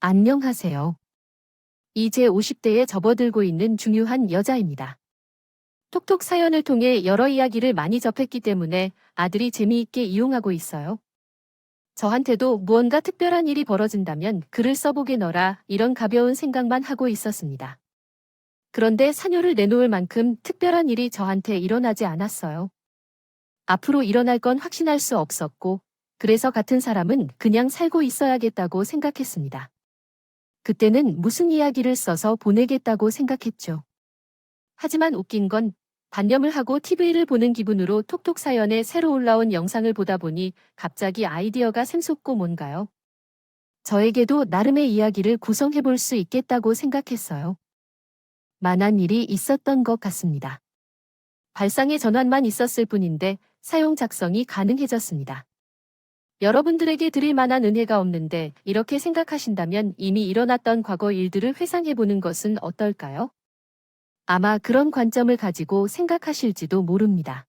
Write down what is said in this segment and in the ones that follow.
안녕하세요. 이제 50대에 접어들고 있는 중요한 여자입니다. 톡톡 사연을 통해 여러 이야기를 많이 접했기 때문에 아들이 재미있게 이용하고 있어요. 저한테도 무언가 특별한 일이 벌어진다면 글을 써보게너라 이런 가벼운 생각만 하고 있었습니다. 그런데 사료를 내놓을 만큼 특별한 일이 저한테 일어나지 않았어요. 앞으로 일어날 건 확신할 수 없었고, 그래서 같은 사람은 그냥 살고 있어야겠다고 생각했습니다. 그때는 무슨 이야기를 써서 보내겠다고 생각했죠. 하지만 웃긴 건 단념을 하고 TV를 보는 기분으로 톡톡 사연에 새로 올라온 영상을 보다 보니 갑자기 아이디어가 샘솟고 뭔가요? 저에게도 나름의 이야기를 구성해 볼 수 있겠다고 생각했어요. 만한 일이 있었던 것 같습니다. 발상의 전환만 있었을 뿐인데 사용 작성이 가능해졌습니다. 여러분들에게 드릴 만한 은혜가 없는데 이렇게 생각하신다면 이미 일어났던 과거 일들을 회상해보는 것은 어떨까요? 아마 그런 관점을 가지고 생각하실지도 모릅니다.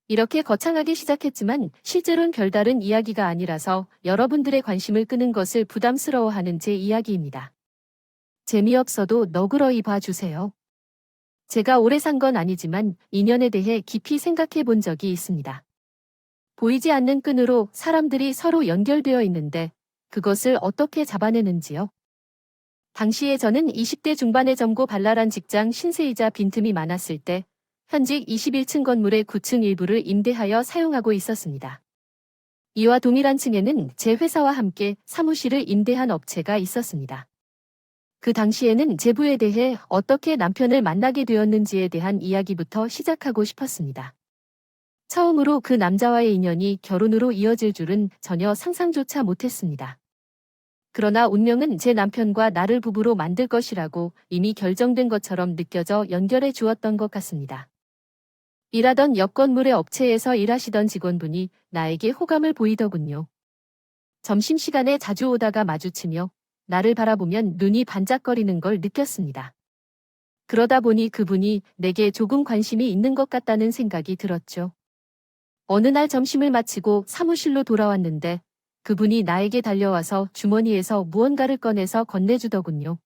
이렇게 거창하게 시작했지만 실제로는 별다른 이야기가 아니라서 여러분들의 관심을 끄는 것을 부담스러워하는 제 이야기입니다. 재미없어도 너그러이 봐주세요. 제가 오래 산 건 아니지만 인연에 대해 깊이 생각해 본 적이 있습니다. 보이지 않는 끈으로 사람들이 서로 연결되어 있는데 그것을 어떻게 잡아내는지요? 당시에 저는 20대 중반의 젊고 발랄한 직장 신세이자 빈틈이 많았을 때 현직 21층 건물의 9층 일부를 임대하여 사용하고 있었습니다. 이와 동일한 층에는 제 회사와 함께 사무실을 임대한 업체가 있었습니다. 그 당시에는 제부에 대해 어떻게 남편을 만나게 되었는지에 대한 이야기부터 시작하고 싶었습니다. 처음으로 그 남자와의 인연이 결혼으로 이어질 줄은 전혀 상상조차 못했습니다. 그러나 운명은 제 남편과 나를 부부로 만들 것이라고 이미 결정된 것처럼 느껴져 연결해 주었던 것 같습니다. 일하던 옆 건물의 업체에서 일하시던 직원분이 나에게 호감을 보이더군요. 점심시간에 자주 오다가 마주치며 나를 바라보면 눈이 반짝거리는 걸 느꼈습니다. 그러다 보니 그분이 내게 조금 관심이 있는 것 같다는 생각이 들었죠. 어느 날 점심을 마치고 사무실로 돌아왔는데 그분이 나에게 달려와서 주머니에서 무언가를 꺼내서 건네주더군요.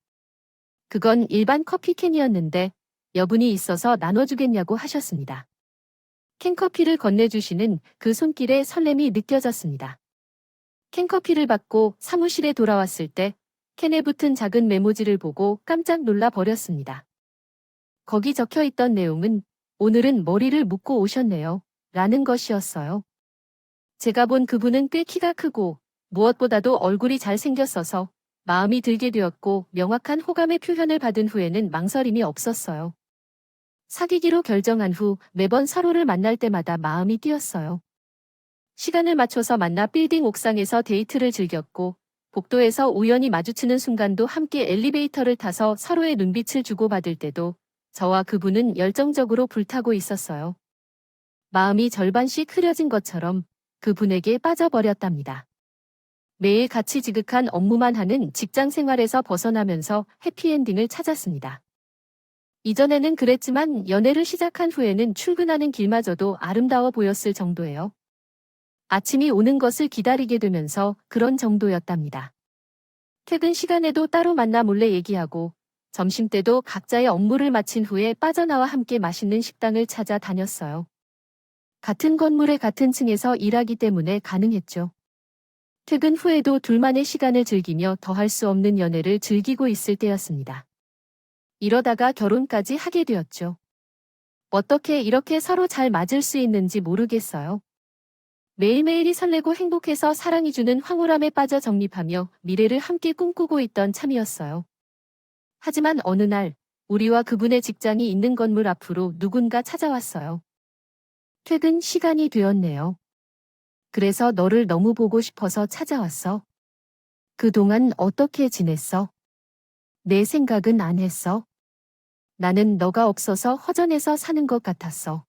그건 일반 커피캔이었는데 여분이 있어서 나눠주겠냐고 하셨습니다. 캔커피를 건네주시는 그 손길에 설렘이 느껴졌습니다. 캔커피를 받고 사무실에 돌아왔을 때 캔에 붙은 작은 메모지를 보고 깜짝 놀라 버렸습니다. 거기 적혀 있던 내용은 오늘은 머리를 묶고 오셨네요. 라는 것이었어요. 제가 본 그분은 꽤 키가 크고 무엇보다도 얼굴이 잘생겼어서 마음이 들게 되었고 명확한 호감의 표현을 받은 후에는 망설임이 없었어요. 사귀기로 결정한 후 매번 서로를 만날 때마다 마음이 뛰었어요. 시간을 맞춰서 만나 빌딩 옥상에서 데이트를 즐겼고 복도에서 우연히 마주치는 순간도 함께 엘리베이터를 타서 서로의 눈빛을 주고받을 때도 저와 그분은 열정적으로 불타고 있었어요. 마음이 절반씩 흐려진 것처럼 그분에게 빠져버렸답니다. 매일 같이 지극한 업무만 하는 직장 생활에서 벗어나면서 해피엔딩을 찾았습니다. 이전에는 그랬지만 연애를 시작한 후에는 출근하는 길마저도 아름다워 보였을 정도예요. 아침이 오는 것을 기다리게 되면서 그런 정도였답니다. 퇴근 시간에도 따로 만나 몰래 얘기하고 점심때도 각자의 업무를 마친 후에 빠져나와 함께 맛있는 식당을 찾아 다녔어요. 같은 건물의 같은 층에서 일하기 때문에 가능했죠. 퇴근 후에도 둘만의 시간을 즐기며 더할 수 없는 연애를 즐기고 있을 때였습니다. 이러다가 결혼까지 하게 되었죠. 어떻게 이렇게 서로 잘 맞을 수 있는지 모르겠어요. 매일매일이 설레고 행복해서 사랑이 주는 황홀함에 빠져 정립하며 미래를 함께 꿈꾸고 있던 참이었어요. 하지만 어느 날 우리와 그분의 직장이 있는 건물 앞으로 누군가 찾아왔어요. 퇴근 시간이 되었네요. 그래서 너를 너무 보고 싶어서 찾아왔어. 그동안 어떻게 지냈어? 내 생각은 안 했어. 나는 너가 없어서 허전해서 사는 것 같았어.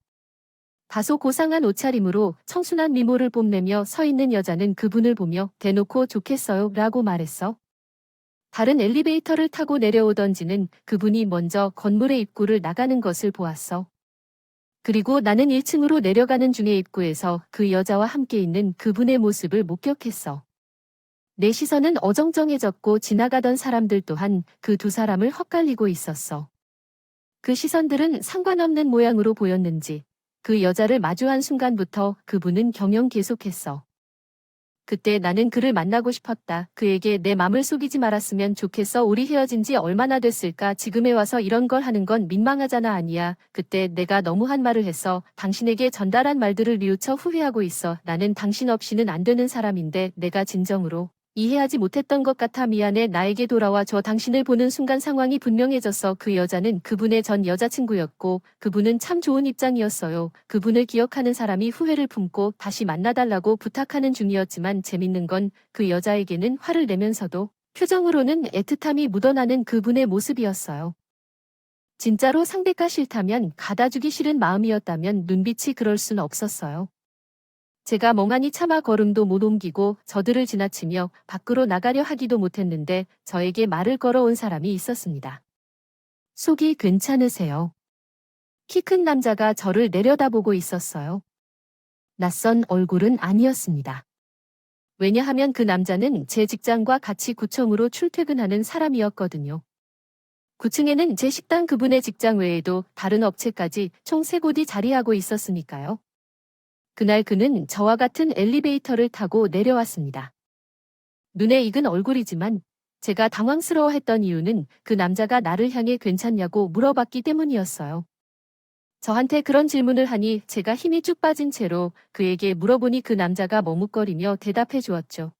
다소 고상한 옷차림으로 청순한 미모를 뽐내며 서 있는 여자는 그분을 보며 대놓고 좋겠어요 라고 말했어. 다른 엘리베이터를 타고 내려오던지는 그분이 먼저 건물의 입구를 나가는 것을 보았어. 그리고 나는 1층으로 내려가는 중에 입구에서 그 여자와 함께 있는 그분의 모습을 목격했어. 내 시선은 어정쩡해졌고 지나가던 사람들 또한 그 두 사람을 헛갈리고 있었어. 그 시선들은 상관없는 모양으로 보였는지 그 여자를 마주한 순간부터 그분은 경영 계속했어. 그때 나는 그를 만나고 싶었다. 그에게 내 맘을 속이지 말았으면 좋겠어. 우리 헤어진 지 얼마나 됐을까? 지금에 와서 이런 걸 하는 건 민망하잖아. 아니야. 그때 내가 너무한 말을 했어. 당신에게 전달한 말들을 뉘우쳐 후회하고 있어. 나는 당신 없이는 안 되는 사람인데 내가 진정으로 이해하지 못했던 것 같아. 미안해. 나에게 돌아와 줘. 당신을 보는 순간 상황이 분명해졌어. 그 여자는 그분의 전 여자친구였고 그분은 참 좋은 입장이었어요. 그분을 기억하는 사람이 후회를 품고 다시 만나달라고 부탁하는 중이었지만 재밌는 건 그 여자에게는 화를 내면서도 표정으로는 애틋함이 묻어나는 그분의 모습이었어요. 진짜로 상대가 싫다면 가다주기 싫은 마음이었다면 눈빛이 그럴 순 없었어요. 제가 멍하니 차마 걸음도 못 옮기고 저들을 지나치며 밖으로 나가려 하기도 못했는데 저에게 말을 걸어온 사람이 있었습니다. 속이 괜찮으세요? 키 큰 남자가 저를 내려다보고 있었어요. 낯선 얼굴은 아니었습니다. 왜냐하면 그 남자는 제 직장과 같이 구청으로 출퇴근하는 사람이었거든요. 9층에는 제 식당 그분의 직장 외에도 다른 업체까지 총 3곳이 자리하고 있었으니까요. 그날 그는 저와 같은 엘리베이터를 타고 내려왔습니다. 눈에 익은 얼굴이지만 제가 당황스러워했던 이유는 그 남자가 나를 향해 괜찮냐고 물어봤기 때문이었어요. 저한테 그런 질문을 하니 제가 힘이 쭉 빠진 채로 그에게 물어보니 그 남자가 머뭇거리며 대답해 주었죠.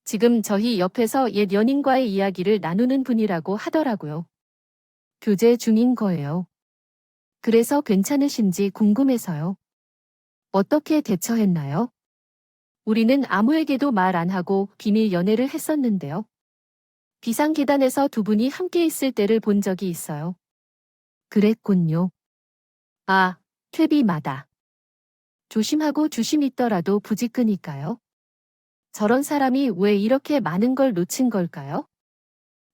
지금 저희 옆에서 옛 연인과의 이야기를 나누는 분이라고 하더라고요. 교제 중인 거예요. 그래서 괜찮으신지 궁금해서요. 어떻게 대처했나요? 우리는 아무에게도 말 안 하고 비밀 연애를 했었는데요. 비상계단에서 두 분이 함께 있을 때를 본 적이 있어요. 그랬군요. 아, 퇴비마다. 조심하고 주심 있더라도 부지 끄니까요. 저런 사람이 왜 이렇게 많은 걸 놓친 걸까요?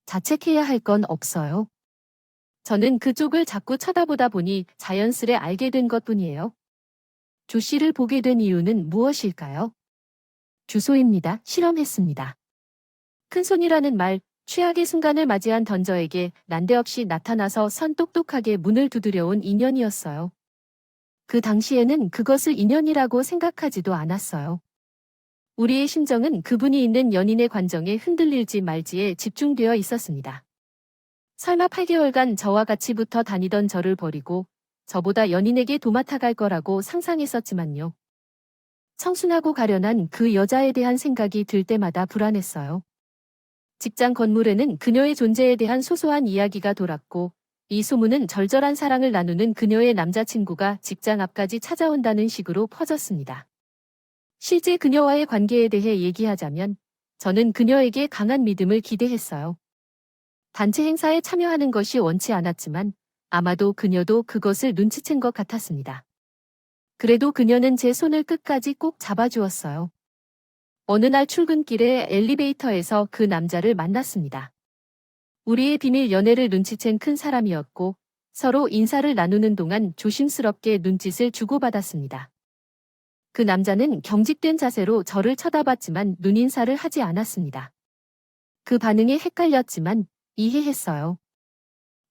자책해야 할 건 없어요. 저는 그쪽을 자꾸 쳐다보다 보니 자연스레 알게 된 것뿐이에요. 조 씨를 보게 된 이유는 무엇일까요? 주소입니다. 실험했습니다. 큰손이라는 말, 최악의 순간을 맞이한 던저에게 난데없이 나타나서 선 똑똑하게 문을 두드려온 인연이었어요. 그 당시에는 그것을 인연이라고 생각하지도 않았어요. 우리의 심정은 그분이 있는 연인의 관정에 흔들릴지 말지에 집중되어 있었습니다. 설마 8개월간 저와 같이 붙어 다니던 저를 버리고 저보다 연인에게 도맡아 갈 거라고 상상했었지만요. 청순하고 가련한 그 여자에 대한 생각이 들 때마다 불안했어요. 직장 건물에는 그녀의 존재에 대한 소소한 이야기가 돌았고 이 소문은 절절한 사랑을 나누는 그녀의 남자친구가 직장 앞까지 찾아온다는 식으로 퍼졌습니다. 실제 그녀와의 관계에 대해 얘기하자면 저는 그녀에게 강한 믿음을 기대했어요. 단체 행사에 참여하는 것이 원치 않았지만 아마도 그녀도 그것을 눈치챈 것 같았습니다. 그래도 그녀는 제 손을 끝까지 꼭 잡아주었어요. 어느 날 출근길에 엘리베이터에서 그 남자를 만났습니다. 우리의 비밀 연애를 눈치챈 큰 사람이었고 서로 인사를 나누는 동안 조심스럽게 눈짓을 주고받았습니다. 그 남자는 경직된 자세로 저를 쳐다봤지만 눈인사를 하지 않았습니다. 그 반응에 헷갈렸지만 이해했어요.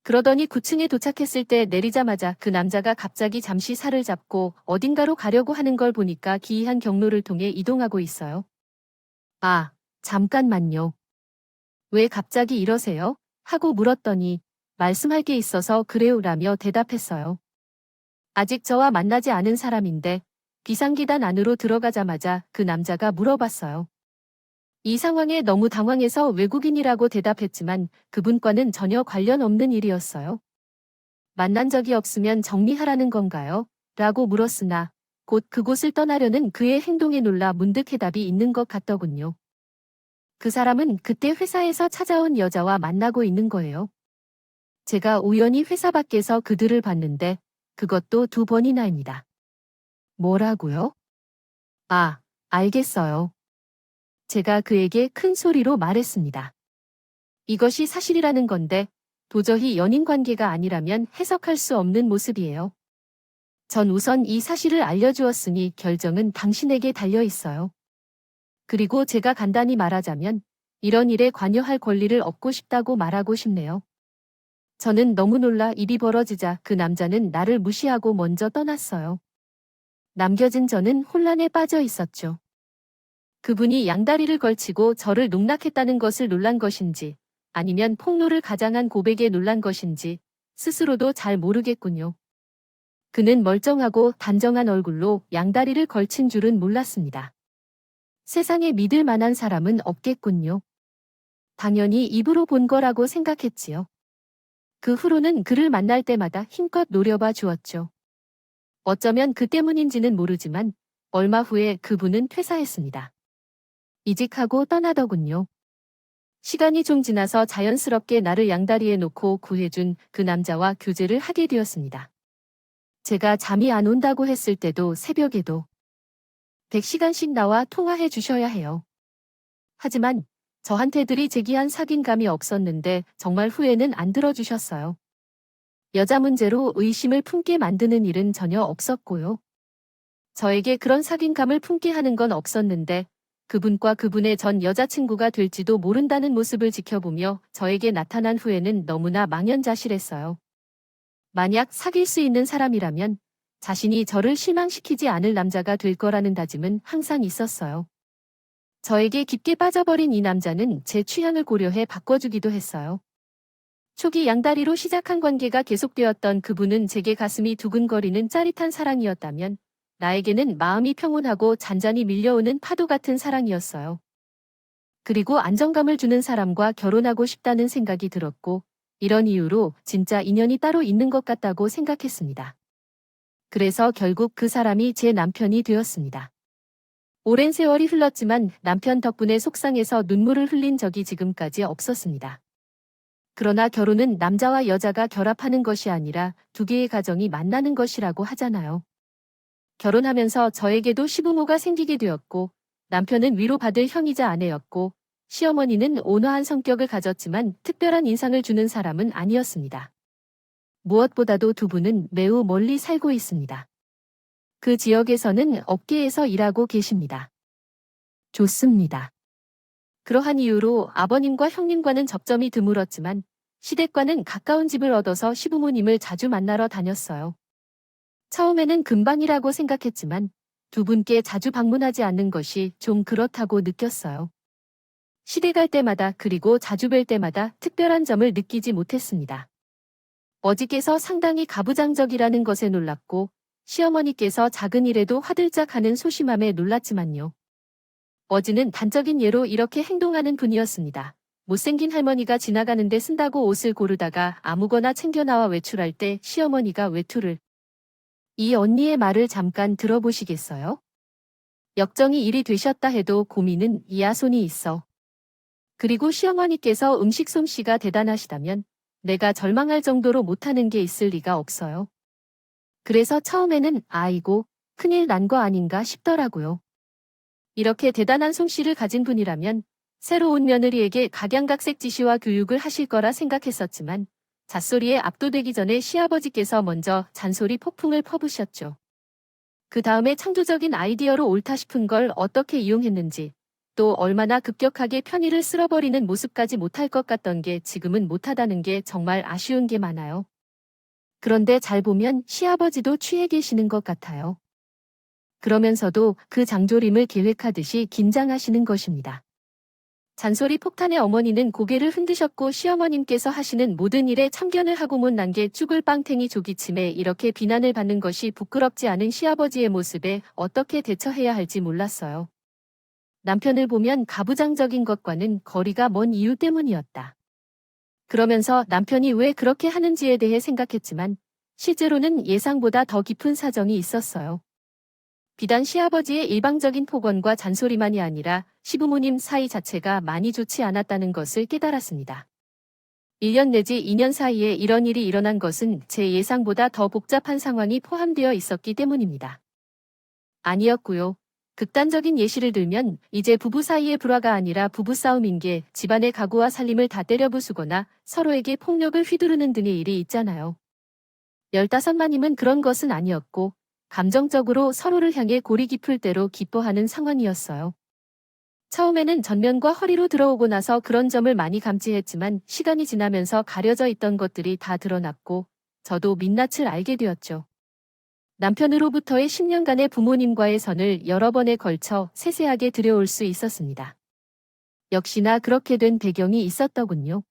그러더니 9층에 도착했을 때 내리자마자 그 남자가 갑자기 잠시 살을 잡고 어딘가로 가려고 하는 걸 보니까 기이한 경로를 통해 이동하고 있어요. 아, 잠깐만요. 왜 갑자기 이러세요? 하고 물었더니 말씀할 게 있어서 그래요라며 대답했어요. 아직 저와 만나지 않은 사람인데 비상계단 안으로 들어가자마자 그 남자가 물어봤어요. 이 상황에 너무 당황해서 외국인이라고 대답했지만 그분과는 전혀 관련 없는 일이었어요. 만난 적이 없으면 정리하라는 건가요? 라고 물었으나 곧 그곳을 떠나려는 그의 행동에 놀라 문득 해답이 있는 것 같더군요. 그 사람은 그때 회사에서 찾아온 여자와 만나고 있는 거예요. 제가 우연히 회사 밖에서 그들을 봤는데 그것도 2번이나입니다. 뭐라고요? 아, 알겠어요. 제가 그에게 큰 소리로 말했습니다. 이것이 사실이라는 건데 도저히 연인 관계가 아니라면 해석할 수 없는 모습이에요. 전 우선 이 사실을 알려주었으니 결정은 당신에게 달려 있어요. 그리고 제가 간단히 말하자면 이런 일에 관여할 권리를 얻고 싶다고 말하고 싶네요. 저는 너무 놀라 일이 벌어지자 그 남자는 나를 무시하고 먼저 떠났어요. 남겨진 저는 혼란에 빠져 있었죠. 그분이 양다리를 걸치고 저를 농락했다는 것을 놀란 것인지 아니면 폭로를 가장한 고백에 놀란 것인지 스스로도 잘 모르겠군요. 그는 멀쩡하고 단정한 얼굴로 양다리를 걸친 줄은 몰랐습니다. 세상에 믿을 만한 사람은 없겠군요. 당연히 입으로 본 거라고 생각했지요. 그 후로는 그를 만날 때마다 힘껏 노려봐 주었죠. 어쩌면 그 때문인지는 모르지만 얼마 후에 그분은 퇴사했습니다. 이직하고 떠나더군요. 시간이 좀 지나서 자연스럽게 나를 양다리에 놓고 구해준 그 남자와 교제를 하게 되었습니다. 제가 잠이 안 온다고 했을 때도 새벽에도 100시간씩 나와 통화해 주셔야 해요. 하지만 저한테들이 제기한 사귄감이 없었는데 정말 후회는 안 들어주셨어요. 여자 문제로 의심을 품게 만드는 일은 전혀 없었고요. 저에게 그런 사귄감을 품게 하는 건 없었는데 그분과 그분의 전 여자친구가 될지도 모른다는 모습을 지켜보며 저에게 나타난 후회는 너무나 망연자실했어요. 만약 사귈 수 있는 사람이라면 자신이 저를 실망시키지 않을 남자가 될 거라는 다짐은 항상 있었어요. 저에게 깊게 빠져버린 이 남자는 제 취향을 고려해 바꿔주기도 했어요. 초기 양다리로 시작한 관계가 계속되었던 그분은 제게 가슴이 두근거리는 짜릿한 사랑이었다면 나에게는 마음이 평온하고 잔잔히 밀려오는 파도 같은 사랑이었어요. 그리고 안정감을 주는 사람과 결혼하고 싶다는 생각이 들었고 이런 이유로 진짜 인연이 따로 있는 것 같다고 생각했습니다. 그래서 결국 그 사람이 제 남편이 되었습니다. 오랜 세월이 흘렀지만 남편 덕분에 속상해서 눈물을 흘린 적이 지금까지 없었습니다. 그러나 결혼은 남자와 여자가 결합하는 것이 아니라 두 개의 가정이 만나는 것이라고 하잖아요. 결혼하면서 저에게도 시부모가 생기게 되었고 남편은 위로받을 형이자 아내였고 시어머니는 온화한 성격을 가졌지만 특별한 인상을 주는 사람은 아니었습니다. 무엇보다도 두 분은 매우 멀리 살고 있습니다. 그 지역에서는 업계에서 일하고 계십니다. 좋습니다. 그러한 이유로 아버님과 형님과는 접점이 드물었지만 시댁과는 가까운 집을 얻어서 시부모님을 자주 만나러 다녔어요. 처음에는 금방이라고 생각했지만 두 분께 자주 방문하지 않는 것이 좀 그렇다고 느꼈어요. 시댁 갈 때마다 그리고 자주 뵐 때마다 특별한 점을 느끼지 못했습니다. 어지께서 상당히 가부장적이라는 것에 놀랐고 시어머니께서 작은 일에도 화들짝하는 소심함에 놀랐지만요. 어지는 단적인 예로 이렇게 행동하는 분이었습니다. 못생긴 할머니가 지나가는데 쓴다고 옷을 고르다가 아무거나 챙겨나와 외출할 때 시어머니가 외투를 이 언니의 말을 잠깐 들어보시겠어요? 역정이 일이 되셨다 해도 고민은 이하손이 있어. 그리고 시어머니께서 음식 솜씨가 대단하시다면 내가 절망할 정도로 못하는 게 있을 리가 없어요. 그래서 처음에는 아이고 큰일 난 거 아닌가 싶더라고요. 이렇게 대단한 솜씨를 가진 분이라면 새로운 며느리에게 각양각색 지시와 교육을 하실 거라 생각했었지만 잣소리에 압도되기 전에 시아버지께서 먼저 잔소리 폭풍을 퍼부셨죠. 그 다음에 창조적인 아이디어로 옳다 싶은 걸 어떻게 이용했는지 또 얼마나 급격하게 편의를 쓸어버리는 모습까지 못할 것 같던 게 지금은 못하다는 게 정말 아쉬운 게 많아요. 그런데 잘 보면 시아버지도 취해 계시는 것 같아요. 그러면서도 그 장조림을 계획하듯이 긴장하시는 것입니다. 잔소리 폭탄의 어머니는 고개를 흔드셨고 시어머님께서 하시는 모든 일에 참견을 하고 못난 게 쭈글 빵탱이 조기침에 이렇게 비난을 받는 것이 부끄럽지 않은 시아버지의 모습에 어떻게 대처해야 할지 몰랐어요. 남편을 보면 가부장적인 것과는 거리가 먼 이유 때문이었다. 그러면서 남편이 왜 그렇게 하는지에 대해 생각했지만 실제로는 예상보다 더 깊은 사정이 있었어요. 비단 시아버지의 일방적인 폭언과 잔소리만이 아니라 시부모님 사이 자체가 많이 좋지 않았다는 것을 깨달았습니다. 1년 내지 2년 사이에 이런 일이 일어난 것은 제 예상보다 더 복잡한 상황이 포함되어 있었기 때문입니다. 아니었고요. 극단적인 예시를 들면 이제 부부 사이의 불화가 아니라 부부싸움인 게 집안의 가구와 살림을 다 때려부수거나 서로에게 폭력을 휘두르는 등의 일이 있잖아요. 15마님은 그런 것은 아니었고 감정적으로 서로를 향해 골이 깊을 대로 기뻐하는 상황이었어요. 처음에는 전면과 허리로 들어오고 나서 그런 점을 많이 감지했지만 시간이 지나면서 가려져 있던 것들이 다 드러났고 저도 민낯을 알게 되었죠. 남편으로부터의 10년간의 부모님과의 선을 여러 번에 걸쳐 세세하게 들여올 수 있었습니다. 역시나 그렇게 된 배경이 있었더군요.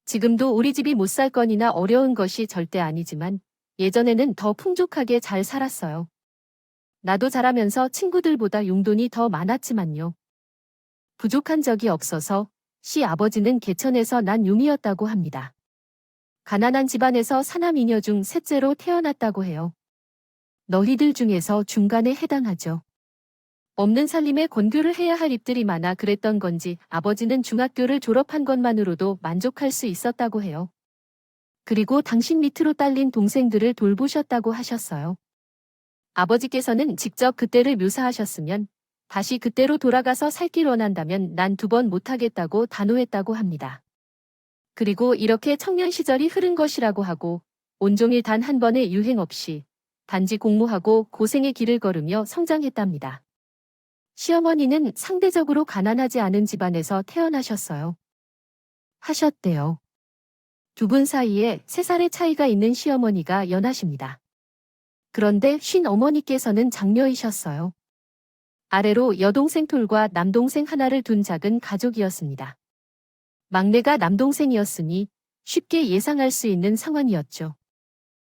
지금도 우리 집이 못 살 건이나 어려운 것이 절대 아니지만 예전에는 더 풍족하게 잘 살았어요. 나도 자라면서 친구들보다 용돈이 더 많았지만요. 부족한 적이 없어서 시아버지는 개천에서 난 용이었다고 합니다. 가난한 집안에서 사남 이녀 중 셋째로 태어났다고 해요. 너희들 중에서 중간에 해당하죠. 없는 살림에 권교를 해야 할 입들이 많아 그랬던 건지 아버지는 중학교를 졸업한 것만으로도 만족할 수 있었다고 해요. 그리고 당신 밑으로 딸린 동생들을 돌보셨다고 하셨어요. 아버지께서는 직접 그때를 묘사하셨으면 다시 그때로 돌아가서 살길 원한다면 난 2번 못하겠다고 단호했다고 합니다. 그리고 이렇게 청년 시절이 흐른 것이라고 하고 온종일 단 한 번의 유행 없이 단지 공부하고 고생의 길을 걸으며 성장했답니다. 시어머니는 상대적으로 가난하지 않은 집안에서 태어나셨어요. 하셨대요. 2분 사이에 3살의 차이가 있는 시어머니가 연하십니다. 그런데 쉰어머니께서는 장녀이셨어요. 아래로 여동생 톨과 남동생 하나를 둔 작은 가족이었습니다. 막내가 남동생이었으니 쉽게 예상할 수 있는 상황이었죠.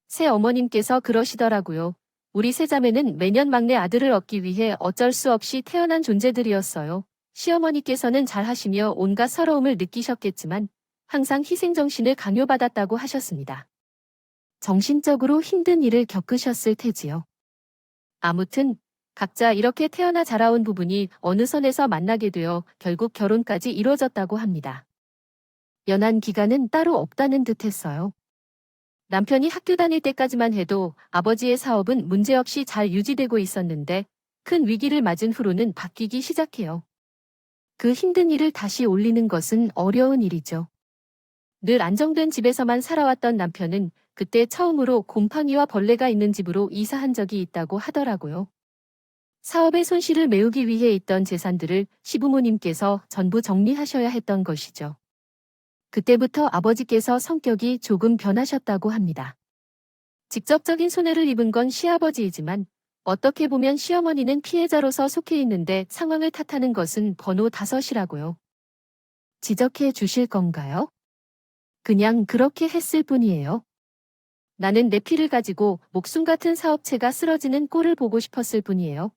새어머님께서 그러시더라고요. 우리 세자매는 매년 막내 아들을 얻기 위해 어쩔 수 없이 태어난 존재들이었어요. 시어머니께서는 잘하시며 온갖 서러움을 느끼셨겠지만 항상 희생정신을 강요받았다고 하셨습니다. 정신적으로 힘든 일을 겪으셨을 테지요. 아무튼 각자 이렇게 태어나 자라온 부분이 어느 선에서 만나게 되어 결국 결혼까지 이루어졌다고 합니다. 연한 기간은 따로 없다는 듯 했어요. 남편이 학교 다닐 때까지만 해도 아버지의 사업은 문제없이 잘 유지되고 있었는데 큰 위기를 맞은 후로는 바뀌기 시작해요. 그 힘든 일을 다시 올리는 것은 어려운 일이죠. 늘 안정된 집에서만 살아왔던 남편은 그때 처음으로 곰팡이와 벌레가 있는 집으로 이사한 적이 있다고 하더라고요. 사업의 손실을 메우기 위해 있던 재산들을 시부모님께서 전부 정리하셔야 했던 것이죠. 그때부터 아버지께서 성격이 조금 변하셨다고 합니다. 직접적인 손해를 입은 건 시아버지이지만 어떻게 보면 시어머니는 피해자로서 속해 있는데 상황을 탓하는 것은 번호 5이라고요. 지적해 주실 건가요? 그냥 그렇게 했을 뿐이에요. 나는 내 피를 가지고 목숨 같은 사업체가 쓰러지는 꼴을 보고 싶었을 뿐이에요.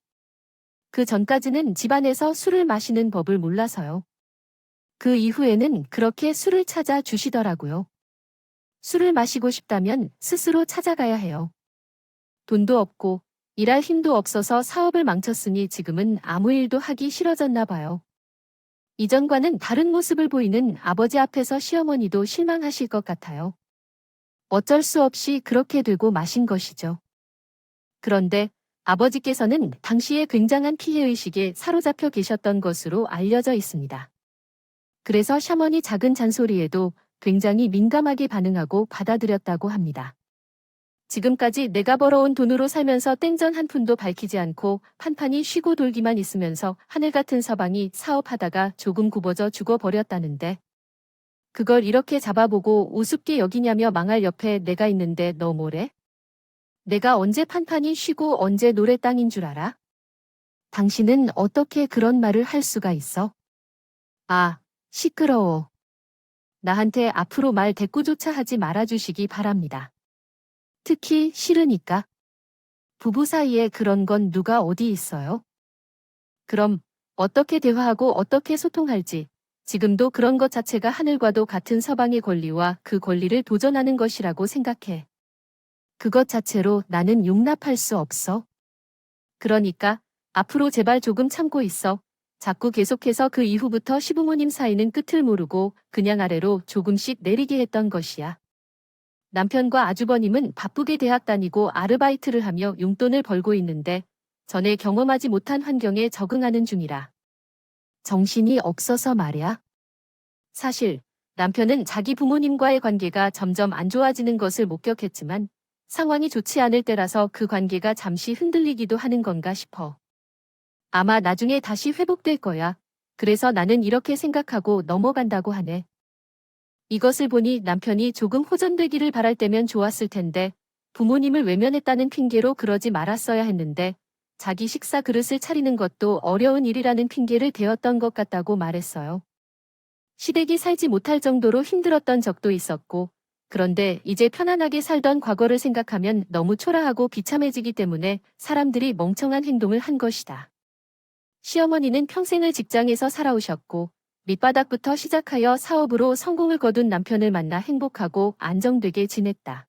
그 전까지는 집안에서 술을 마시는 법을 몰라서요. 그 이후에는 그렇게 술을 찾아 주시더라고요. 술을 마시고 싶다면 스스로 찾아가야 해요. 돈도 없고 일할 힘도 없어서 사업을 망쳤으니 지금은 아무 일도 하기 싫어졌나 봐요. 이전과는 다른 모습을 보이는 아버지 앞에서 시어머니도 실망하실 것 같아요. 어쩔 수 없이 그렇게 되고 마신 것이죠. 그런데 아버지께서는 당시에 굉장한 피해의식에 사로잡혀 계셨던 것으로 알려져 있습니다. 그래서 샤머니 작은 잔소리에도 굉장히 민감하게 반응하고 받아들였다고 합니다. 지금까지 내가 벌어온 돈으로 살면서 땡전 한 푼도 밝히지 않고 판판이 쉬고 돌기만 있으면서 하늘 같은 서방이 사업하다가 조금 굽어져 죽어버렸다는데 그걸 이렇게 잡아보고 우습게 여기냐며 망할 옆에 내가 있는데 너 뭐래? 내가 언제 판판이 쉬고 언제 노래 땅인 줄 알아? 당신은 어떻게 그런 말을 할 수가 있어? 아, 시끄러워. 나한테 앞으로 말 대꾸조차 하지 말아주시기 바랍니다. 특히 싫으니까. 부부 사이에 그런 건 누가 어디 있어요? 그럼 어떻게 대화하고 어떻게 소통할지 지금도 그런 것 자체가 하늘과도 같은 서방의 권리와 그 권리를 도전하는 것이라고 생각해. 그것 자체로 나는 용납할 수 없어. 그러니까 앞으로 제발 조금 참고 있어. 자꾸 계속해서 그 이후부터 시부모님 사이는 끝을 모르고 그냥 아래로 조금씩 내리게 했던 것이야. 남편과 아주버님은 바쁘게 대학 다니고 아르바이트를 하며 용돈을 벌고 있는데 전에 경험하지 못한 환경에 적응하는 중이라. 정신이 없어서 말이야. 사실 남편은 자기 부모님과의 관계가 점점 안 좋아지는 것을 목격했지만 상황이 좋지 않을 때라서 그 관계가 잠시 흔들리기도 하는 건가 싶어. 아마 나중에 다시 회복될 거야. 그래서 나는 이렇게 생각하고 넘어간다고 하네. 이것을 보니 남편이 조금 호전되기를 바랄 때면 좋았을 텐데 부모님을 외면했다는 핑계로 그러지 말았어야 했는데 자기 식사 그릇을 차리는 것도 어려운 일이라는 핑계를 대었던 것 같다고 말했어요. 시댁이 살지 못할 정도로 힘들었던 적도 있었고 그런데 이제 편안하게 살던 과거를 생각하면 너무 초라하고 비참해지기 때문에 사람들이 멍청한 행동을 한 것이다. 시어머니는 평생을 직장에서 살아오셨고 밑바닥부터 시작하여 사업으로 성공을 거둔 남편을 만나 행복하고 안정되게 지냈다.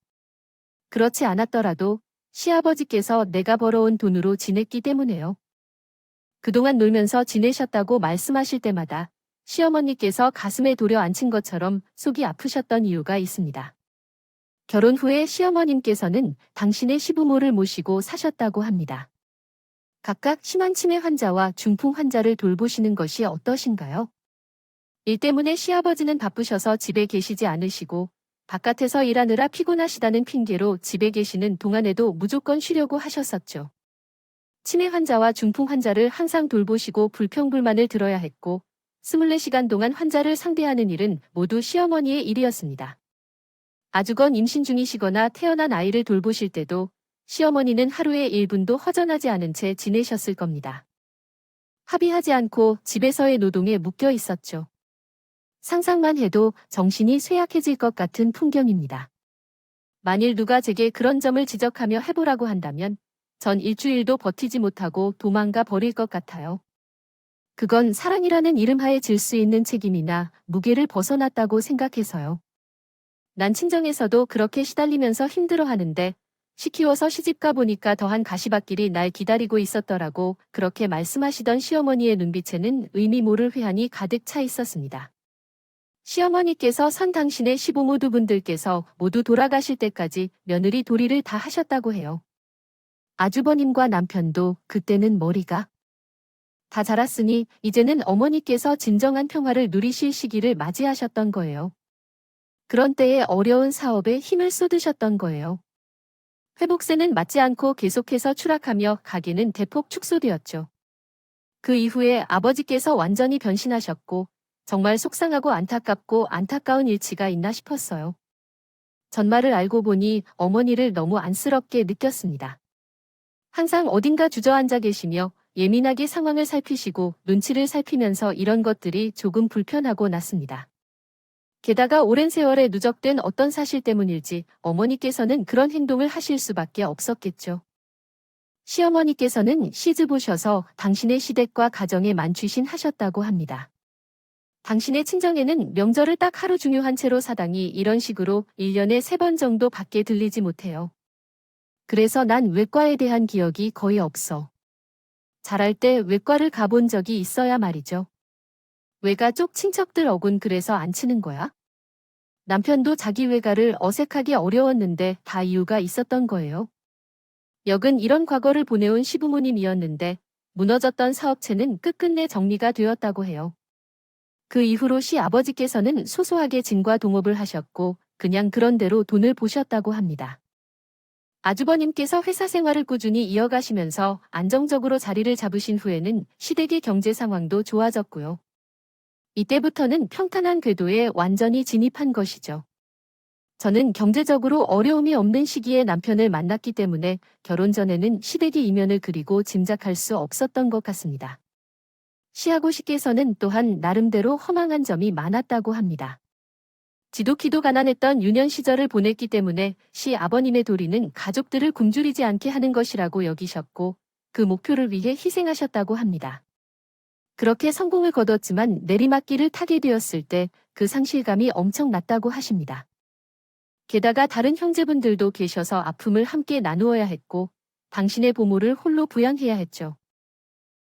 그렇지 않았더라도 시아버지께서 내가 벌어온 돈으로 지냈기 때문에요. 그동안 놀면서 지내셨다고 말씀하실 때마다 시어머니께서 가슴에 도려 앉힌 것처럼 속이 아프셨던 이유가 있습니다. 결혼 후에 시어머님께서는 당신의 시부모를 모시고 사셨다고 합니다. 각각 심한 치매 환자와 중풍 환자를 돌보시는 것이 어떠신가요? 일 때문에 시아버지는 바쁘셔서 집에 계시지 않으시고 바깥에서 일하느라 피곤하시다는 핑계로 집에 계시는 동안에도 무조건 쉬려고 하셨었죠. 치매 환자와 중풍 환자를 항상 돌보시고 불평불만을 들어야 했고 24시간 동안 환자를 상대하는 일은 모두 시어머니의 일이었습니다. 아주건 임신 중이시거나 태어난 아이를 돌보실 때도 시어머니는 하루에 1분도 허전하지 않은 채 지내셨을 겁니다. 합의하지 않고 집에서의 노동에 묶여 있었죠. 상상만 해도 정신이 쇠약해질 것 같은 풍경입니다. 만일 누가 제게 그런 점을 지적하며 해보라고 한다면 전 일주일도 버티지 못하고 도망가 버릴 것 같아요. 그건 사랑이라는 이름하에 질 수 있는 책임이나 무게를 벗어났다고 생각해서요. 난 친정에서도 그렇게 시달리면서 힘들어하는데 시키워서 시집가 보니까 더한 가시밭길이 날 기다리고 있었더라고 그렇게 말씀하시던 시어머니의 눈빛에는 의미 모를 회한이 가득 차 있었습니다. 시어머니께서 선 당신의 시부모 두 분들께서 모두 돌아가실 때까지 며느리 도리를 다 하셨다고 해요. 아주버님과 남편도 그때는 머리가 다 자랐으니 이제는 어머니께서 진정한 평화를 누리실 시기를 맞이하셨던 거예요. 그런 때에 어려운 사업에 힘을 쏟으셨던 거예요. 회복세는 맞지 않고 계속해서 추락하며 가게는 대폭 축소되었죠. 그 이후에 아버지께서 완전히 변신하셨고 정말 속상하고 안타깝고 안타까운 일치가 있나 싶었어요. 전말을 알고 보니 어머니를 너무 안쓰럽게 느꼈습니다. 항상 어딘가 주저앉아 계시며 예민하게 상황을 살피시고 눈치를 살피면서 이런 것들이 조금 불편하고 났습니다. 게다가 오랜 세월에 누적된 어떤 사실 때문일지 어머니께서는 그런 행동을 하실 수밖에 없었겠죠. 시어머니께서는 시집오셔서 당신의 시댁과 가정에 만취신 하셨다고 합니다. 당신의 친정에는 명절을 딱 하루 중요한 채로 사당이 이런 식으로 1년에 3번 정도 밖에 들리지 못해요. 그래서 난 외과에 대한 기억이 거의 없어. 자랄 때 외과를 가본 적이 있어야 말이죠. 외가 쪽 친척들 어군 그래서 안 치는 거야? 남편도 자기 외가를 어색하기 어려웠는데 다 이유가 있었던 거예요. 역은 이런 과거를 보내온 시부모님이었는데 무너졌던 사업체는 끝끝내 정리가 되었다고 해요. 그 이후로 시아버지께서는 소소하게 진과 동업을 하셨고 그냥 그런 대로 돈을 보셨다고 합니다. 아주버님께서 회사 생활을 꾸준히 이어가시면서 안정적으로 자리를 잡으신 후에는 시댁의 경제 상황도 좋아졌고요. 이때부터는 평탄한 궤도에 완전히 진입한 것이죠. 저는 경제적으로 어려움이 없는 시기에 남편을 만났기 때문에 결혼 전에는 시댁의 이면을 그리고 짐작할 수 없었던 것 같습니다. 시아버지께서는 또한 나름대로 허망한 점이 많았다고 합니다. 지독히도 가난했던 유년 시절을 보냈기 때문에 시아버님의 도리는 가족들을 굶주리지 않게 하는 것이라고 여기셨고 그 목표를 위해 희생하셨다고 합니다. 그렇게 성공을 거뒀지만 내리막길을 타게 되었을 때 그 상실감이 엄청났다고 하십니다. 게다가 다른 형제분들도 계셔서 아픔을 함께 나누어야 했고 당신의 부모를 홀로 부양해야 했죠.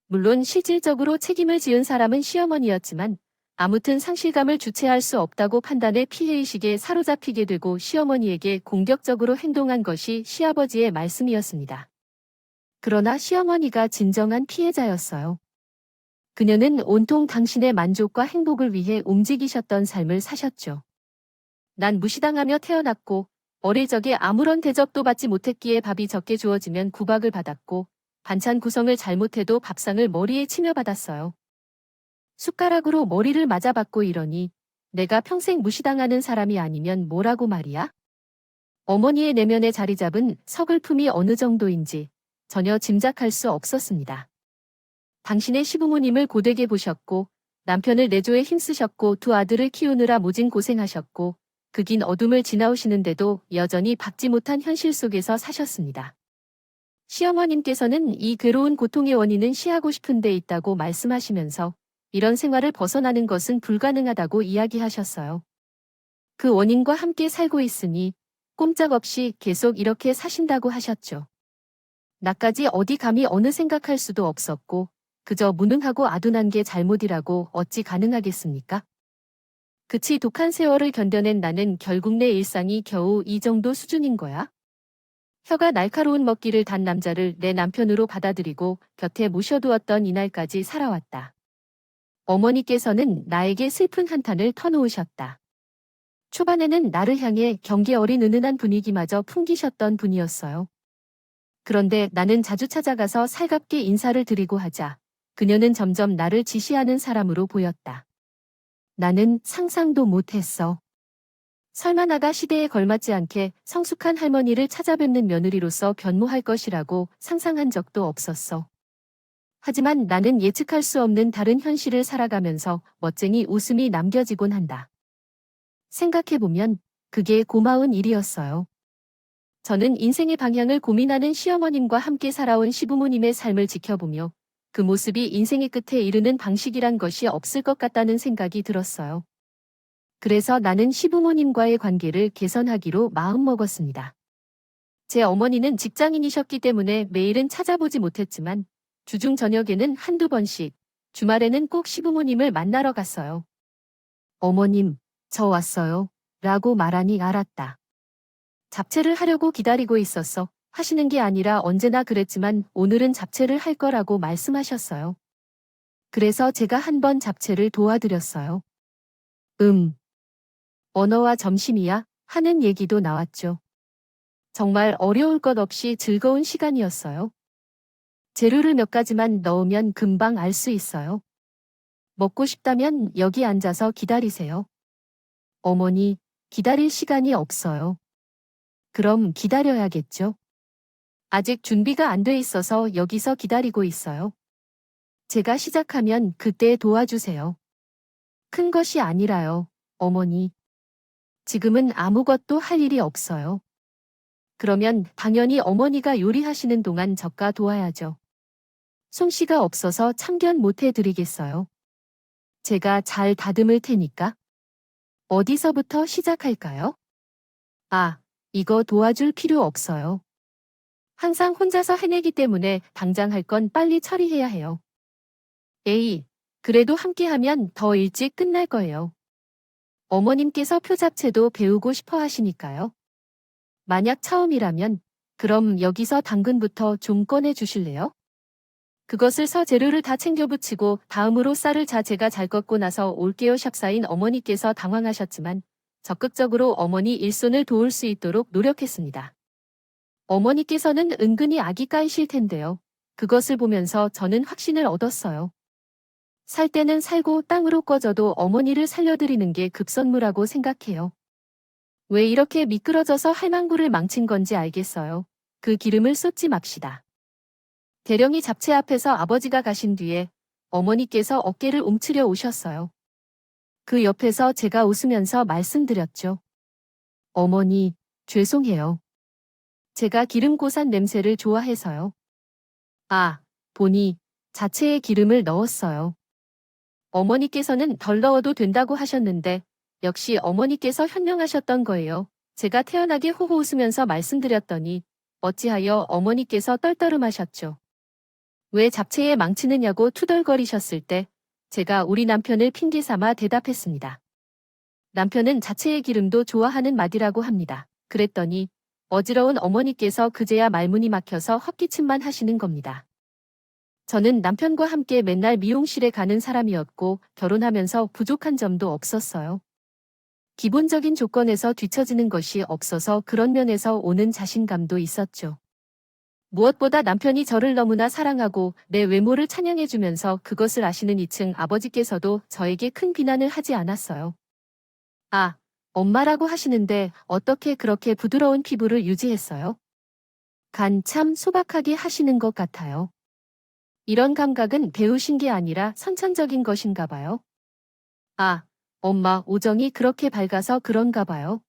물론 실질적으로 책임을 지은 사람은 시어머니였지만 아무튼 상실감을 주체할 수 없다고 판단해 피해의식에 사로잡히게 되고 시어머니에게 공격적으로 행동한 것이 시아버지의 말씀이었습니다. 그러나 시어머니가 진정한 피해자였어요. 그녀는 온통 당신의 만족과 행복을 위해 움직이셨던 삶을 사셨죠. 난 무시당하며 태어났고 어릴 적에 아무런 대접도 받지 못했기에 밥이 적게 주어지면 구박을 받았고 반찬 구성을 잘못해도 밥상을 머리에 치며 받았어요. 숟가락으로 머리를 맞아봤고 이러니 내가 평생 무시당하는 사람이 아니면 뭐라고 말이야? 어머니의 내면에 자리 잡은 서글픔이 어느 정도인지 전혀 짐작할 수 없었습니다. 당신의 시부모님을 고되게 보셨고 남편을 내조에 힘쓰셨고 두 아들을 키우느라 무진 고생하셨고 그 긴 어둠을 지나오시는데도 여전히 박지 못한 현실 속에서 사셨습니다. 시어머님께서는 이 괴로운 고통의 원인은 시하고 싶은 데 있다고 말씀하시면서 이런 생활을 벗어나는 것은 불가능하다고 이야기하셨어요. 그 원인과 함께 살고 있으니 꼼짝없이 계속 이렇게 사신다고 하셨죠. 나까지 어디 감히 어느 생각할 수도 없었고 그저 무능하고 아둔한 게 잘못이라고 어찌 가능하겠습니까? 그치 독한 세월을 견뎌낸 나는 결국 내 일상이 겨우 이 정도 수준인 거야? 혀가 날카로운 먹기를 단 남자를 내 남편으로 받아들이고 곁에 모셔두었던 이날까지 살아왔다. 어머니께서는 나에게 슬픈 한탄을 터놓으셨다. 초반에는 나를 향해 경계 어린 은은한 분위기마저 풍기셨던 분이었어요. 그런데 나는 자주 찾아가서 살갑게 인사를 드리고 하자 그녀는 점점 나를 지시하는 사람으로 보였다. 나는 상상도 못했어. 설마 나가 시대에 걸맞지 않게 성숙한 할머니를 찾아뵙는 며느리로서 변모할 것이라고 상상한 적도 없었어. 하지만 나는 예측할 수 없는 다른 현실을 살아가면서 멋쟁이 웃음이 남겨지곤 한다. 생각해보면 그게 고마운 일이었어요. 저는 인생의 방향을 고민하는 시어머님과 함께 살아온 시부모님의 삶을 지켜보며 그 모습이 인생의 끝에 이르는 방식이란 것이 없을 것 같다는 생각이 들었어요. 그래서 나는 시부모님과의 관계를 개선하기로 마음먹었습니다. 제 어머니는 직장인이셨기 때문에 매일은 찾아보지 못했지만 주중 저녁에는 한두 번씩, 주말에는 꼭 시부모님을 만나러 갔어요. 어머님, 저 왔어요. 라고 말하니 알았다. 잡채를 하려고 기다리고 있었어. 하시는 게 아니라 언제나 그랬지만 오늘은 잡채를 할 거라고 말씀하셨어요. 그래서 제가 한번 잡채를 도와드렸어요. 언어와 점심이야? 하는 얘기도 나왔죠. 정말 어려울 것 없이 즐거운 시간이었어요. 재료를 몇 가지만 넣으면 금방 알 수 있어요. 먹고 싶다면 여기 앉아서 기다리세요. 어머니, 기다릴 시간이 없어요. 그럼 기다려야겠죠? 아직 준비가 안 돼 있어서 여기서 기다리고 있어요. 제가 시작하면 그때 도와주세요. 큰 것이 아니라요, 어머니. 지금은 아무것도 할 일이 없어요. 그러면 당연히 어머니가 요리하시는 동안 저가 도와야죠. 솜씨가 없어서 참견 못 해드리겠어요. 제가 잘 다듬을 테니까. 어디서부터 시작할까요? 아, 이거 도와줄 필요 없어요. 항상 혼자서 해내기 때문에 당장 할 건 빨리 처리해야 해요. 에이, 그래도 함께하면 더 일찍 끝날 거예요. 어머님께서 표잡채도 배우고 싶어 하시니까요. 만약 처음이라면 그럼 여기서 당근부터 좀 꺼내 주실래요? 그것을 서 재료를 다 챙겨 붙이고 다음으로 쌀을 제가 잘 꺾고 나서 올게요 샵사인 어머니께서 당황하셨지만 적극적으로 어머니 일손을 도울 수 있도록 노력했습니다. 어머니께서는 은근히 아기 까이실 텐데요. 그것을 보면서 저는 확신을 얻었어요. 살 때는 살고 땅으로 꺼져도 어머니를 살려드리는 게 급선무라고 생각해요. 왜 이렇게 미끄러져서 할망구를 망친 건지 알겠어요. 그 기름을 쏟지 맙시다. 대령이 잡채 앞에서 아버지가 가신 뒤에 어머니께서 어깨를 움츠려 오셨어요. 그 옆에서 제가 웃으면서 말씀드렸죠. 어머니, 죄송해요. 제가 기름 고산 냄새를 좋아해서요. 아, 보니 자체에 기름을 넣었어요. 어머니께서는 덜 넣어도 된다고 하셨는데 역시 어머니께서 현명하셨던 거예요. 제가 태연하게 호호 웃으면서 말씀드렸더니 어찌하여 어머니께서 떨떠름하셨죠. 왜 잡채에 망치느냐고 투덜거리셨을 때 제가 우리 남편을 핑계삼아 대답했습니다. 남편은 자체의 기름도 좋아하는 맛이라고 합니다. 그랬더니 어지러운 어머니께서 그제야 말문이 막혀서 헛기침만 하시는 겁니다. 저는 남편과 함께 맨날 미용실에 가는 사람이었고 결혼하면서 부족한 점도 없었어요. 기본적인 조건에서 뒤처지는 것이 없어서 그런 면에서 오는 자신감도 있었죠. 무엇보다 남편이 저를 너무나 사랑하고 내 외모를 찬양해주면서 그것을 아시는 2층 아버지께서도 저에게 큰 비난을 하지 않았어요. 아, 엄마라고 하시는데 어떻게 그렇게 부드러운 피부를 유지했어요? 간 참 소박하게 하시는 것 같아요. 이런 감각은 배우신 게 아니라 선천적인 것인가 봐요. 아, 엄마 오정이 그렇게 밝아서 그런가 봐요.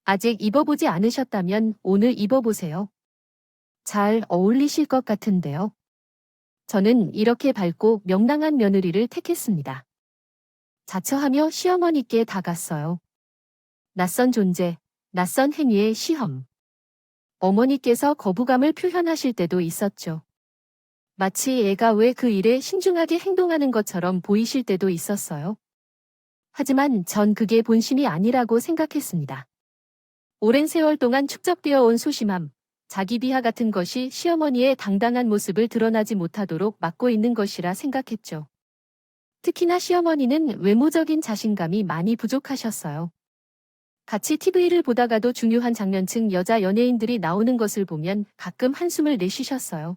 아직 입어보지 않으셨다면 오늘 입어보세요. 잘 어울리실 것 같은데요. 저는 이렇게 밝고 명랑한 며느리를 택했습니다. 자처하며 시어머니께 다갔어요. 낯선 존재, 낯선 행위의 시험. 어머니께서 거부감을 표현하실 때도 있었죠. 마치 애가 왜 그 일에 신중하게 행동하는 것처럼 보이실 때도 있었어요. 하지만 전 그게 본심이 아니라고 생각했습니다. 오랜 세월 동안 축적되어 온 소심함, 자기 비하 같은 것이 시어머니의 당당한 모습을 드러나지 못하도록 막고 있는 것이라 생각했죠. 특히나 시어머니는 외모적인 자신감이 많이 부족하셨어요. 같이 TV를 보다가도 중요한 장면층 여자 연예인들이 나오는 것을 보면 가끔 한숨을 내쉬셨어요.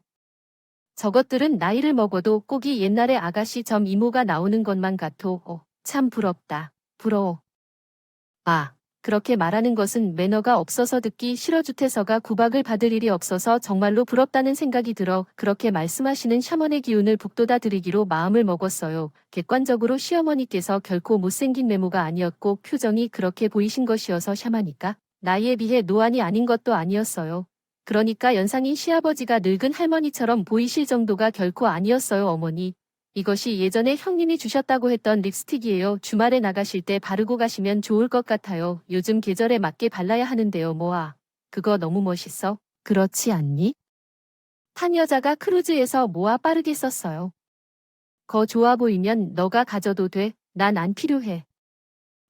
저것들은 나이를 먹어도 꼭이 옛날의 아가씨 점 이모가 나오는 것만 같어. 참 부럽다. 부러워. 아, 그렇게 말하는 것은 매너가 없어서 듣기 싫어 주태서가 구박을 받을 일이 없어서 정말로 부럽다는 생각이 들어 그렇게 말씀하시는 샤먼의 기운을 북돋아 드리기로 마음을 먹었어요. 객관적으로 시어머니께서 결코 못생긴 외모가 아니었고 표정이 그렇게 보이신 것이어서 샤마니까 나이에 비해 노안이 아닌 것도 아니었어요. 그러니까 연상인 시아버지가 늙은 할머니처럼 보이실 정도가 결코 아니었어요. 어머니. 이것이 예전에 형님이 주셨다고 했던 립스틱이에요. 주말에 나가실 때 바르고 가시면 좋을 것 같아요. 요즘 계절에 맞게 발라야 하는데요. 뭐아. 그거 너무 멋있어. 그렇지 않니? 탄 여자가 크루즈에서 뭐아 빠르게 썼어요. 거 좋아 보이면 너가 가져도 돼. 난 안 필요해.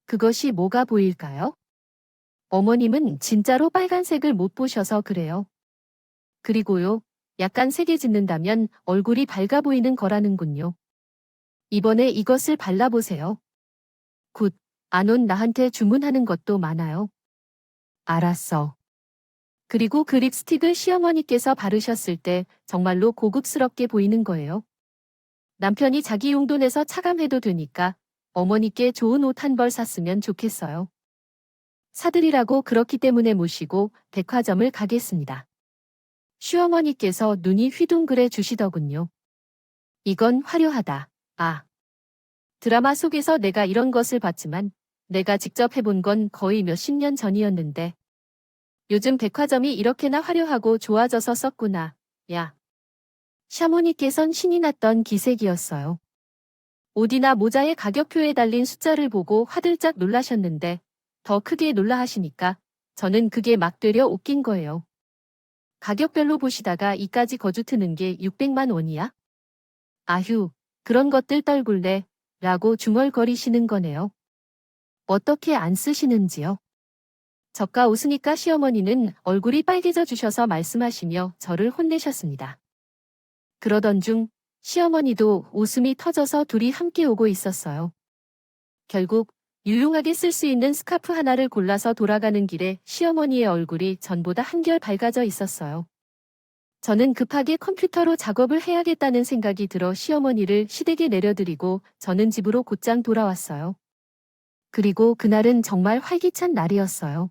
그것이 뭐가 보일까요? 어머님은 진짜로 빨간색을 못 보셔서 그래요. 그리고요. 약간 색에 짓는다면 얼굴이 밝아 보이는 거라는군요. 이번에 이것을 발라보세요. 굿. 안 온 나한테 주문하는 것도 많아요. 알았어. 그리고 그 립스틱을 시어머니께서 바르셨을 때 정말로 고급스럽게 보이는 거예요. 남편이 자기 용돈에서 차감해도 되니까 어머니께 좋은 옷 한 벌 샀으면 좋겠어요. 사드리라고 그렇기 때문에 모시고 백화점을 가겠습니다. 시어머니께서 눈이 휘둥그레 주시더군요. 이건 화려하다. 아. 드라마 속에서 내가 이런 것을 봤지만 내가 직접 해본 건 거의 몇십 년 전이었는데 요즘 백화점이 이렇게나 화려하고 좋아져서 썼구나. 야. 샤모니께선 신이 났던 기색이었어요. 옷이나 모자의 가격표에 달린 숫자를 보고 화들짝 놀라셨는데 더 크게 놀라 하시니까 저는 그게 막 되려 웃긴 거예요. 가격별로 보시다가 이까지 거주 트는 게 600만 원이야? 아휴, 그런 것들 떨굴래? 라고 중얼거리시는 거네요. 어떻게 안 쓰시는지요? 저가 웃으니까 시어머니는 얼굴이 빨개져 주셔서 말씀하시며 저를 혼내셨습니다. 그러던 중 시어머니도 웃음이 터져서 둘이 함께 오고 있었어요. 결국 유용하게 쓸 수 있는 스카프 하나를 골라서 돌아가는 길에 시어머니의 얼굴이 전보다 한결 밝아져 있었어요. 저는 급하게 컴퓨터로 작업을 해야겠다는 생각이 들어 시어머니를 시댁에 내려드리고 저는 집으로 곧장 돌아왔어요. 그리고 그날은 정말 활기찬 날이었어요.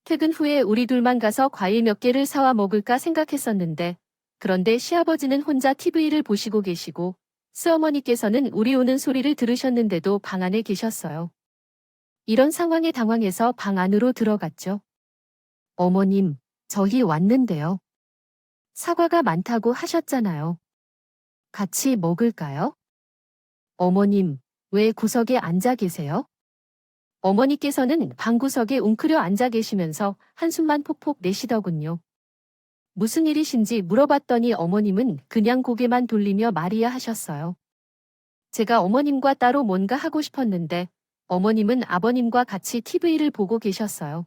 퇴근 후에 우리 둘만 가서 과일 몇 개를 사와 먹을까 생각했었는데 그런데 시아버지는 혼자 TV를 보시고 계시고 시어머니께서는 우리 오는 소리를 들으셨는데도 방 안에 계셨어요. 이런 상황에 당황해서 방 안으로 들어갔죠. 어머님, 저희 왔는데요. 사과가 많다고 하셨잖아요. 같이 먹을까요? 어머님, 왜 구석에 앉아 계세요? 어머니께서는 방구석에 웅크려 앉아 계시면서 한숨만 폭폭 내시더군요. 무슨 일이신지 물어봤더니 어머님은 그냥 고개만 돌리며 말이야 하셨어요. 제가 어머님과 따로 뭔가 하고 싶었는데 어머님은 아버님과 같이 TV를 보고 계셨어요.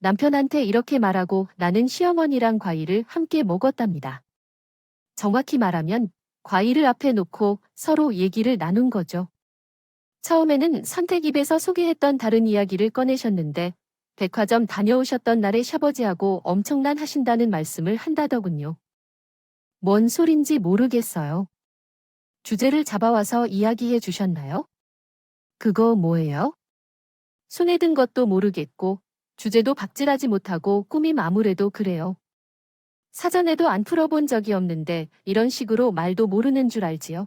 남편한테 이렇게 말하고 나는 시어머니랑 과일을 함께 먹었답니다. 정확히 말하면 과일을 앞에 놓고 서로 얘기를 나눈 거죠. 처음에는 선택입에서 소개했던 다른 이야기를 꺼내셨는데 백화점 다녀오셨던 날에 샤버지하고 엄청난 하신다는 말씀을 한다더군요. 뭔 소린지 모르겠어요. 주제를 잡아와서 이야기해 주셨나요? 그거 뭐예요? 손에 든 것도 모르겠고, 주제도 박질하지 못하고 꾸밈 아무래도 그래요. 사전에도 안 풀어본 적이 없는데 이런 식으로 말도 모르는 줄 알지요.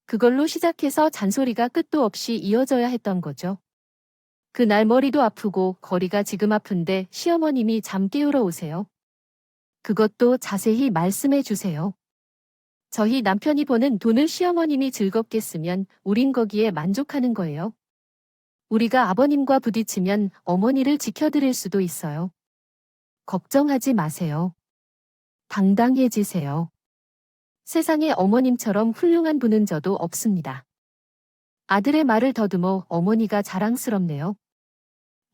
그걸로 시작해서 잔소리가 끝도 없이 이어져야 했던 거죠. 그날 머리도 아프고 거리가 지금 아픈데 시어머님이 잠 깨우러 오세요. 그것도 자세히 말씀해 주세요. 저희 남편이 버는 돈을 시어머님이 즐겁게 쓰면 우린 거기에 만족하는 거예요. 우리가 아버님과 부딪히면 어머니를 지켜드릴 수도 있어요. 걱정하지 마세요. 당당해지세요. 세상에 어머님처럼 훌륭한 분은 저도 없습니다. 아들의 말을 더듬어 어머니가 자랑스럽네요.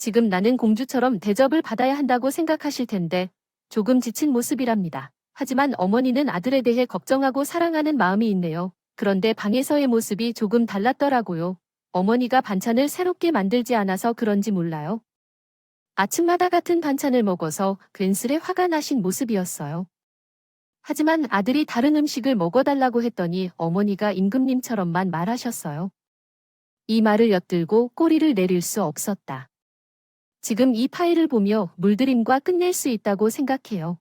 지금 나는 공주처럼 대접을 받아야 한다고 생각하실 텐데 조금 지친 모습이랍니다. 하지만 어머니는 아들에 대해 걱정하고 사랑하는 마음이 있네요. 그런데 방에서의 모습이 조금 달랐더라고요. 어머니가 반찬을 새롭게 만들지 않아서 그런지 몰라요. 아침마다 같은 반찬을 먹어서 괜스레 화가 나신 모습이었어요. 하지만 아들이 다른 음식을 먹어달라고 했더니 어머니가 임금님처럼만 말하셨어요. 이 말을 엿들고 꼬리를 내릴 수 없었다. 지금 이 파일을 보며 물들임과 끝낼 수 있다고 생각해요.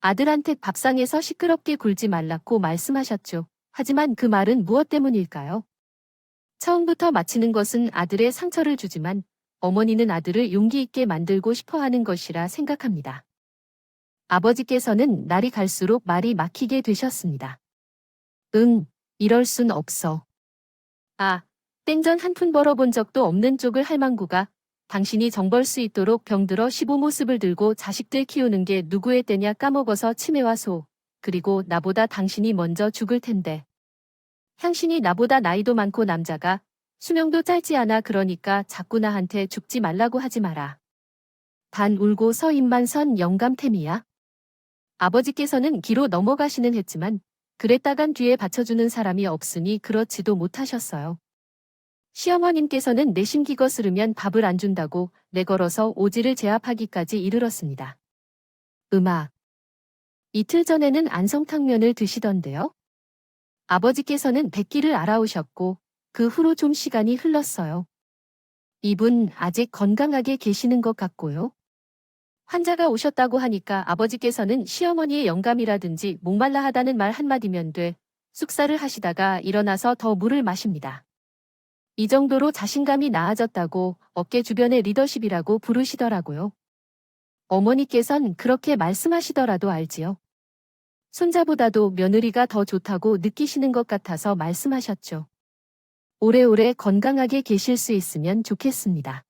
아들한테 밥상에서 시끄럽게 굴지 말라고 말씀하셨죠. 하지만 그 말은 무엇 때문일까요? 처음부터 마치는 것은 아들의 상처를 주지만 어머니는 아들을 용기 있게 만들고 싶어 하는 것이라 생각합니다. 아버지께서는 날이 갈수록 말이 막히게 되셨습니다. 이럴 순 없어. 아, 땡전 한 푼 벌어본 적도 없는 쪽을 할망구가 당신이 정 벌 수 있도록 병들어 15모습을 들고 자식들 키우는 게 누구의 때냐 까먹어서 치매와 소, 그리고 나보다 당신이 먼저 죽을 텐데. 향신이 나보다 나이도 많고 남자가 수명도 짧지 않아 그러니까 자꾸 나한테 죽지 말라고 하지 마라. 단 울고 서 입만 선 영감템이야. 아버지께서는 기로 넘어가시는 했지만 그랬다간 뒤에 받쳐주는 사람이 없으니 그렇지도 못하셨어요. 시어머님께서는 내심 기거 스르면 밥을 안 준다고 내걸어서 오지를 제압하기까지 이르렀습니다. 이틀 전에는 안성탕면을 드시던데요. 아버지께서는 백기를 알아오셨고 그 후로 좀 시간이 흘렀어요. 이분 아직 건강하게 계시는 것 같고요. 환자가 오셨다고 하니까 아버지께서는 시어머니의 영감이라든지 목말라 하다는 말 한마디면 돼 쑥살을 하시다가 일어나서 더 물을 마십니다. 이 정도로 자신감이 나아졌다고 어깨 주변의 리더십이라고 부르시더라고요. 어머니께선 그렇게 말씀하시더라도 알지요. 손자보다도 며느리가 더 좋다고 느끼시는 것 같아서 말씀하셨죠. 오래오래 건강하게 계실 수 있으면 좋겠습니다.